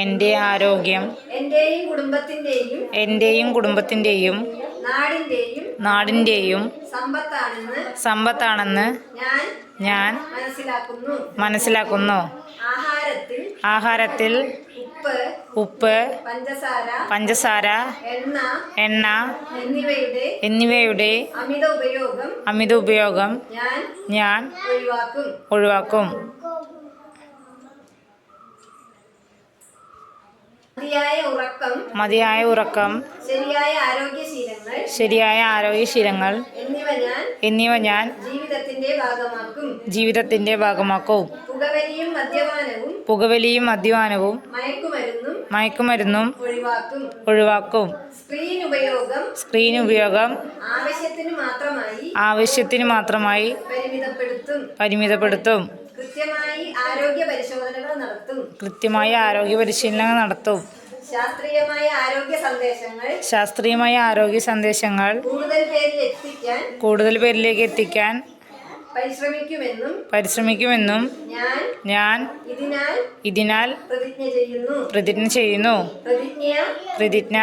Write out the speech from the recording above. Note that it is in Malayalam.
എന്റെ ആരോഗ്യം എന്റെയും കുടുംബത്തിന്റെയും നാടിന്റെയും സമ്പത്താണെന്ന് ഞാൻ മനസ്സിലാക്കുന്നു. ആഹാരത്തിൽ ഉപ്പ്, പഞ്ചസാര, എണ്ണ എന്നിവയുടെ അമിത ഉപയോഗം ഞാൻ ഒഴിവാക്കും. മതിയായ ഉറക്കം, ശരിയായ ആരോഗ്യശീലങ്ങൾ എന്നിവ ഞാൻ ജീവിതത്തിന്റെ ഭാഗമാക്കും. പുകവലിയും മദ്യപാനവും മയക്കുമരുന്നും ഒഴിവാക്കും. സ്ക്രീൻ ഉപയോഗം ആവശ്യത്തിന് മാത്രമായി പരിമിതപ്പെടുത്തും. കൃത്യമായി ആരോഗ്യ പരിശീലനങ്ങൾ നടത്തും. ശാസ്ത്രീയമായ ആരോഗ്യ സന്ദേശങ്ങൾ കൂടുതൽ പേരിലേക്ക് എത്തിക്കാൻ പരിശ്രമിക്കുമെന്നും ഞാൻ ഇതിനാൽ പ്രതിജ്ഞ ചെയ്യുന്നു. പ്രതിജ്ഞ.